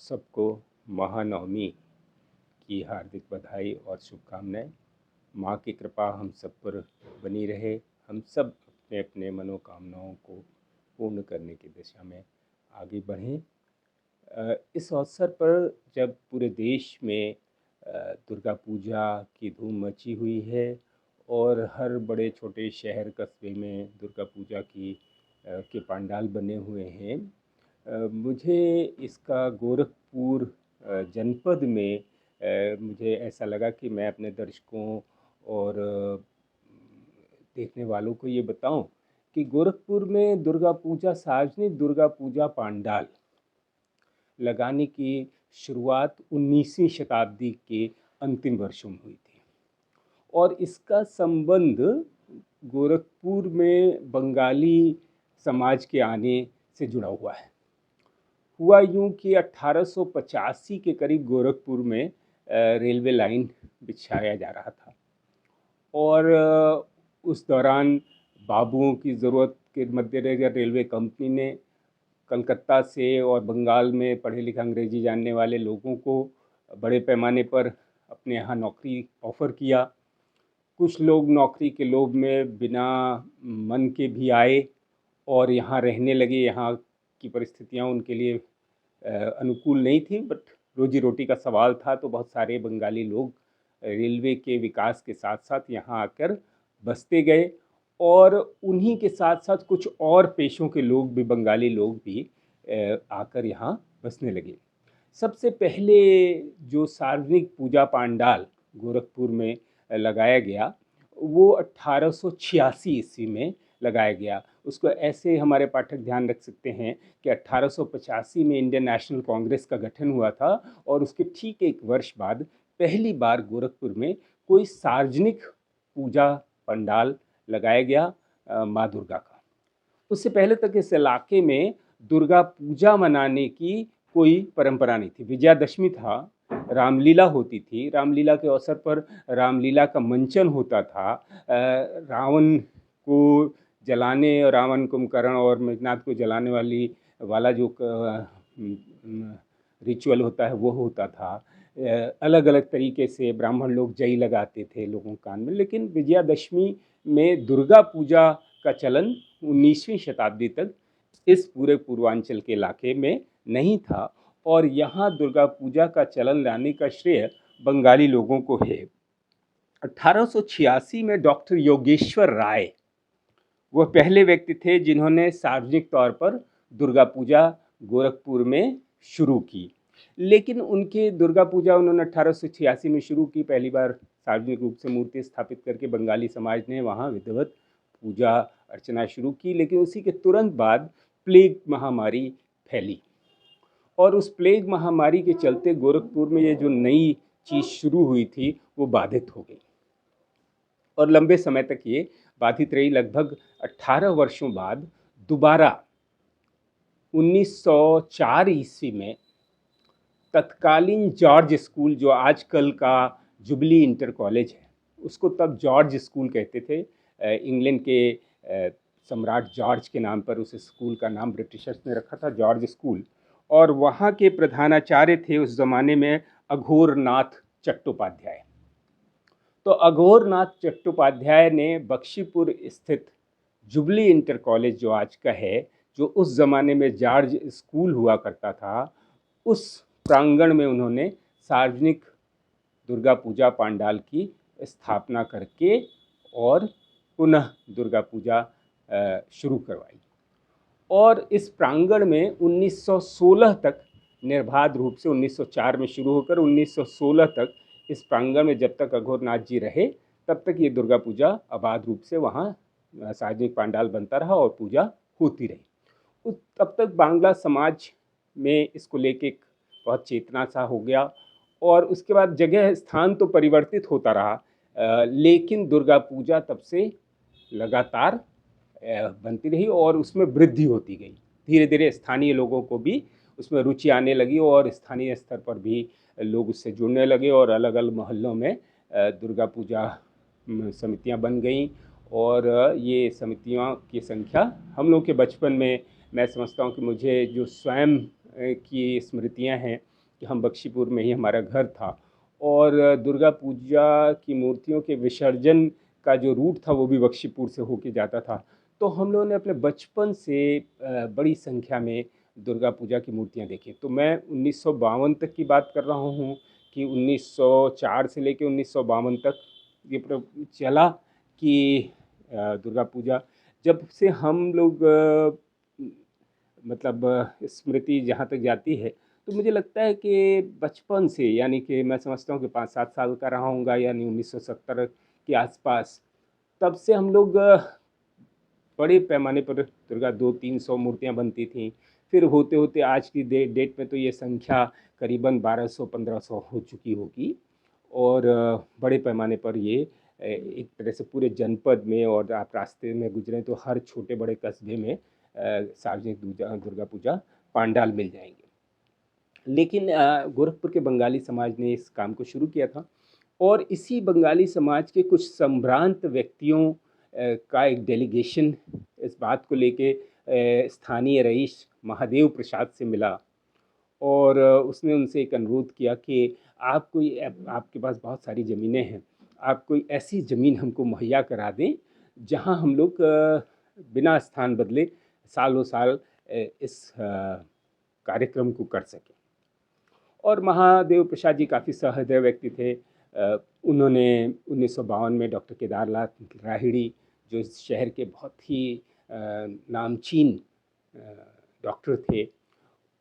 सबको महानवमी की हार्दिक बधाई और शुभकामनाएं। माँ की कृपा हम सब पर बनी रहे। हम सब अपने अपने मनोकामनाओं को पूर्ण करने की दिशा में आगे बढ़ें। इस अवसर पर जब पूरे देश में दुर्गा पूजा की धूम मची हुई है और हर बड़े छोटे शहर कस्बे में दुर्गा पूजा के पंडाल बने हुए हैं, मुझे इसका गोरखपुर जनपद में मुझे ऐसा लगा कि मैं अपने दर्शकों और देखने वालों को ये बताऊं कि गोरखपुर में दुर्गा पूजा, सार्वजनिक दुर्गा पूजा पंडाल लगाने की शुरुआत 19वीं शताब्दी के अंतिम वर्षों में हुई थी और इसका संबंध गोरखपुर में बंगाली समाज के आने से जुड़ा हुआ है। हुआ यूं कि 1885 के करीब गोरखपुर में रेलवे लाइन बिछाया जा रहा था और उस दौरान बाबुओं की ज़रूरत के मद्देनज़र रेलवे कंपनी ने कलकत्ता से और बंगाल में पढ़े लिखे अंग्रेजी जानने वाले लोगों को बड़े पैमाने पर अपने यहाँ नौकरी ऑफ़र किया। कुछ लोग नौकरी के लोभ में बिना मन के भी आए और यहाँ रहने लगे। यहाँ की परिस्थितियाँ उनके लिए अनुकूल नहीं थी, बट रोजी रोटी का सवाल था, तो बहुत सारे बंगाली लोग रेलवे के विकास के साथ साथ यहाँ आकर बसते गए और उन्हीं के साथ साथ कुछ और पेशों के लोग भी, बंगाली लोग भी आकर यहाँ बसने लगे। सबसे पहले जो सार्वजनिक पूजा पंडाल गोरखपुर में लगाया गया वो 1886 ईस्वी में लगाया गया। उसको ऐसे हमारे पाठक ध्यान रख सकते हैं कि 1885 में इंडियन नेशनल कांग्रेस का गठन हुआ था और उसके ठीक एक वर्ष बाद पहली बार गोरखपुर में कोई सार्वजनिक पूजा पंडाल लगाया गया माँ दुर्गा का। उससे पहले तक इस इलाके में दुर्गा पूजा मनाने की कोई परंपरा नहीं थी। विजयादशमी था, रामलीला होती थी, रामलीला के अवसर पर रामलीला का मंचन होता था। रावण को जलाने और रावण कुंभकर्ण और मेघनाथ को जलाने वाला जो रिचुअल होता है वो होता था। अलग अलग तरीके से ब्राह्मण लोग जय लगाते थे लोगों के कान में। लेकिन विजयादशमी में दुर्गा पूजा का चलन 19वीं शताब्दी तक इस पूरे पूर्वांचल के इलाके में नहीं था और यहाँ दुर्गा पूजा का चलन लाने का श्रेय बंगाली लोगों को है। 1886 में डॉक्टर योगेश्वर राय वह पहले व्यक्ति थे जिन्होंने सार्वजनिक तौर पर दुर्गा पूजा गोरखपुर में शुरू की। लेकिन उनके दुर्गा पूजा उन्होंने 1886 में शुरू की। पहली बार सार्वजनिक रूप से मूर्ति स्थापित करके बंगाली समाज ने वहाँ विधिवत पूजा अर्चना शुरू की। लेकिन उसी के तुरंत बाद प्लेग महामारी फैली और उस प्लेग महामारी के चलते गोरखपुर में ये जो नई चीज़ शुरू हुई थी वो बाधित हो गई और लंबे समय तक ये बाधित रही। लगभग 18 वर्षों बाद दोबारा 1904 ईस्वी में तत्कालीन जॉर्ज स्कूल, जो आजकल का जुबली इंटर कॉलेज है, उसको तब जॉर्ज स्कूल कहते थे। इंग्लैंड के सम्राट जॉर्ज के नाम पर उस स्कूल का नाम ब्रिटिशर्स ने रखा था, जॉर्ज स्कूल। और वहाँ के प्रधानाचार्य थे उस ज़माने में अघोरनाथ चट्टोपाध्याय। तो अघोरनाथ चट्टोपाध्याय ने बख्शीपुर स्थित जुबली इंटर कॉलेज जो आज का है, जो उस ज़माने में जॉर्ज स्कूल हुआ करता था, उस प्रांगण में उन्होंने सार्वजनिक दुर्गा पूजा पंडाल की स्थापना करके और पुनः दुर्गा पूजा शुरू करवाई। और इस प्रांगण में 1916 तक निर्बाध रूप से, 1904 में शुरू होकर 1916 तक इस प्रांगण में जब तक अघोरनाथ जी रहे तब तक ये दुर्गा पूजा अबाध रूप से वहाँ सार्वजनिक पंडाल बनता रहा और पूजा होती रही। तब तक बांग्ला समाज में इसको लेके बहुत चेतना सा हो गया और उसके बाद जगह स्थान तो परिवर्तित होता रहा, लेकिन दुर्गा पूजा तब से लगातार बनती रही और उसमें वृद्धि होती गई। धीरे धीरे स्थानीय लोगों को भी उसमें रुचि आने लगी और स्थानीय स्तर पर भी लोग उससे जुड़ने लगे और अलग अलग मोहल्लों में दुर्गा पूजा समितियां बन गईं। और ये समितियों की संख्या हम लोग के बचपन में, मैं समझता हूँ कि मुझे जो स्वयं की स्मृतियां हैं कि हम बख्शीपुर में ही हमारा घर था, और दुर्गा पूजा की मूर्तियों के विसर्जन का जो रूट था वो भी बख्शीपुर से होके जाता था। तो हम लोगों ने अपने बचपन से बड़ी संख्या में दुर्गा पूजा की मूर्तियाँ देखी। तो मैं 1952 तक की बात कर रहा हूँ कि 1904 से लेके 1952 तक ये चला कि दुर्गा पूजा, जब से हम लोग मतलब स्मृति जहाँ तक जाती है, तो मुझे लगता है कि बचपन से, यानी कि मैं समझता हूँ कि 5-7 साल का रहा हूँगा, यानी 1970 के आसपास, तब से हम लोग बड़े पैमाने पर दुर्गा 200-300 मूर्तियाँ बनती थीं। फिर होते होते आज की डेट में तो ये संख्या करीबन 1200-1500 हो चुकी होगी, और बड़े पैमाने पर ये एक तरह से पूरे जनपद में, और आप रास्ते में गुजरें तो हर छोटे बड़े कस्बे में सार्वजनिक दुर्गा पूजा पांडाल मिल जाएंगे। लेकिन गोरखपुर के बंगाली समाज ने इस काम को शुरू किया था, और इसी बंगाली समाज के कुछ संभ्रांत व्यक्तियों का एक डेलीगेशन इस बात को लेके स्थानीय रईस महादेव प्रसाद से मिला, और उसने उनसे एक अनुरोध किया कि आप कोई आपके पास बहुत सारी ज़मीनें हैं, आप कोई ऐसी ज़मीन हमको मुहैया करा दें जहां हम लोग बिना स्थान बदले सालों साल इस कार्यक्रम को कर सकें। और महादेव प्रसाद जी काफ़ी सहृदय व्यक्ति थे। उन्होंने 1952 में डॉक्टर केदारनाथ राहिड़ी, जो इस शहर के बहुत ही नामचीन डॉक्टर थे,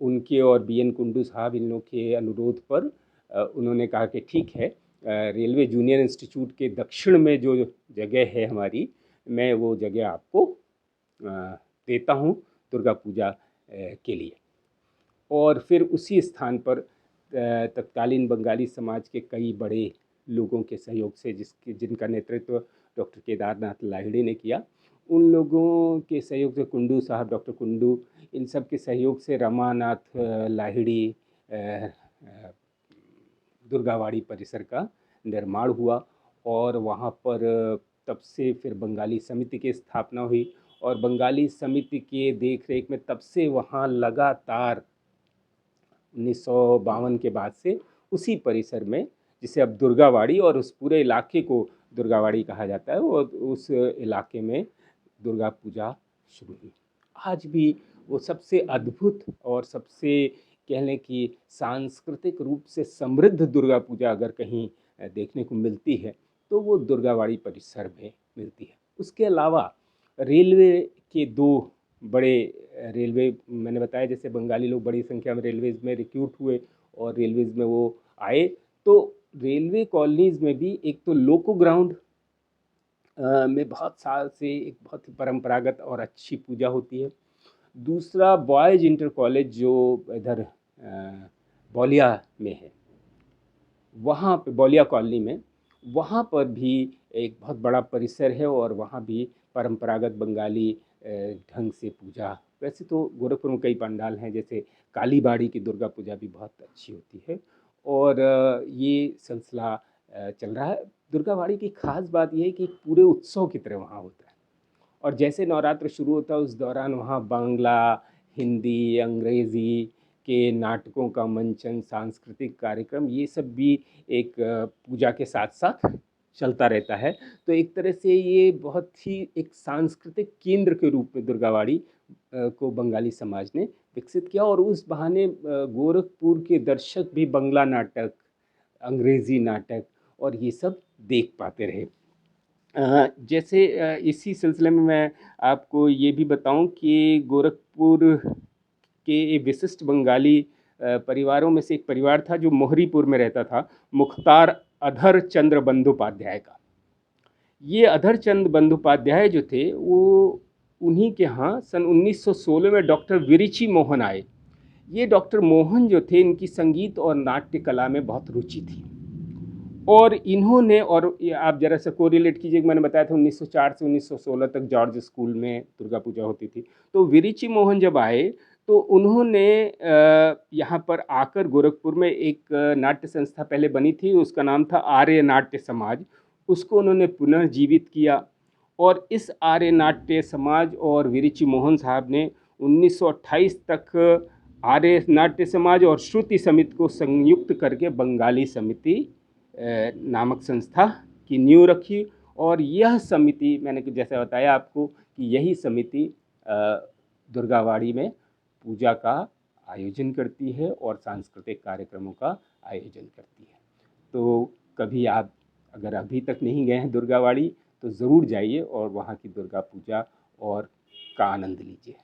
उनके और बीएन कुंडू साहब, इन लोग के अनुरोध पर उन्होंने कहा कि ठीक है, रेलवे जूनियर इंस्टीट्यूट के दक्षिण में जो जगह है हमारी, मैं वो जगह आपको देता हूँ दुर्गा पूजा के लिए। और फिर उसी स्थान पर तत्कालीन बंगाली समाज के कई बड़े लोगों के सहयोग से, जिनका नेतृत्व डॉक्टर केदारनाथ लाहिड़ी ने किया, उन लोगों के सहयोग से, कुंडू साहब, डॉक्टर कुंडू, इन सब के सहयोग से रमानाथ लाहिड़ी दुर्गावाड़ी परिसर का निर्माण हुआ, और वहाँ पर तब से फिर बंगाली समिति की स्थापना हुई, और बंगाली समिति के देख रेख में तब से वहाँ लगातार 1952 के बाद से उसी परिसर में, जिसे अब दुर्गावाड़ी, और उस पूरे इलाके को दुर्गावाड़ी कहा जाता है, और उस इलाके में दुर्गा पूजा शुरू हुई। आज भी वो सबसे अद्भुत और सबसे कह लें कि सांस्कृतिक रूप से समृद्ध दुर्गा पूजा अगर कहीं देखने को मिलती है तो वो दुर्गावाड़ी परिसर में मिलती है। उसके अलावा रेलवे के दो बड़े रेलवे, मैंने बताया जैसे बंगाली लोग बड़ी संख्या में रेलवेज़ में रिक्रूट हुए और रेलवेज़ में वो आए, तो रेलवे कॉलोनीज़ में भी एक तो लोको ग्राउंड में बहुत साल से एक बहुत ही परंपरागत और अच्छी पूजा होती है। दूसरा बॉयज़ इंटर कॉलेज जो इधर बौलिया में है, वहाँ पे बौलिया कॉलोनी में, वहाँ पर भी एक बहुत बड़ा परिसर है, और वहाँ भी परंपरागत बंगाली ढंग से पूजा। वैसे तो गोरखपुर में कई पंडाल हैं, जैसे कालीबाड़ी की दुर्गा पूजा भी बहुत अच्छी होती है, और ये सिलसिला चल रहा है। दुर्गावाड़ी की खास बात यह है कि पूरे उत्सव की तरह वहाँ होता है, और जैसे नवरात्र शुरू होता है उस दौरान वहाँ बांग्ला, हिंदी, अंग्रेज़ी के नाटकों का मंचन, सांस्कृतिक कार्यक्रम, ये सब भी एक पूजा के साथ साथ चलता रहता है। तो एक तरह से ये बहुत ही एक सांस्कृतिक केंद्र के रूप में दुर्गावाड़ी को बंगाली समाज ने विकसित किया, और उस बहाने गोरखपुर के दर्शक भी बांग्ला नाटक, अंग्रेज़ी नाटक और ये सब देख पाते रहे। जैसे इसी सिलसिले में मैं आपको ये भी बताऊं कि गोरखपुर के विशिष्ट बंगाली परिवारों में से एक परिवार था जो मोहरीपुर में रहता था, मुख्तार अधर चंद्र बंदोपाध्याय का। ये अधर चंद्र बंदोपाध्याय जो थे वो उन्हीं के यहाँ सन 1916 में डॉक्टर विरिची मोहन आए। ये डॉक्टर मोहन जो थे, इनकी संगीत और नाट्य कला में बहुत रुचि थी, और इन्होंने, और आप ज़रा सा कोरिलेट कीजिए, मैंने बताया था 1904 से 1916 तक जॉर्ज स्कूल में दुर्गा पूजा होती थी। तो विरिची मोहन जब आए तो उन्होंने यहाँ पर आकर गोरखपुर में एक नाट्य संस्था पहले बनी थी, उसका नाम था आर्य नाट्य समाज, उसको उन्होंने पुनर्जीवित किया, और इस आर्य नाट्य समाज और विरिची मोहन साहब ने 1928 तक आर्य नाट्य समाज और श्रुति समिति को संयुक्त करके बंगाली समिति नामक संस्था की नींव रखी। और यह समिति, मैंने जैसे बताया आपको कि यही समिति दुर्गावाड़ी में पूजा का आयोजन करती है और सांस्कृतिक कार्यक्रमों का आयोजन करती है। तो कभी आप अगर अभी तक नहीं गए हैं दुर्गावाड़ी तो ज़रूर जाइए और वहाँ की दुर्गा पूजा और का आनंद लीजिए।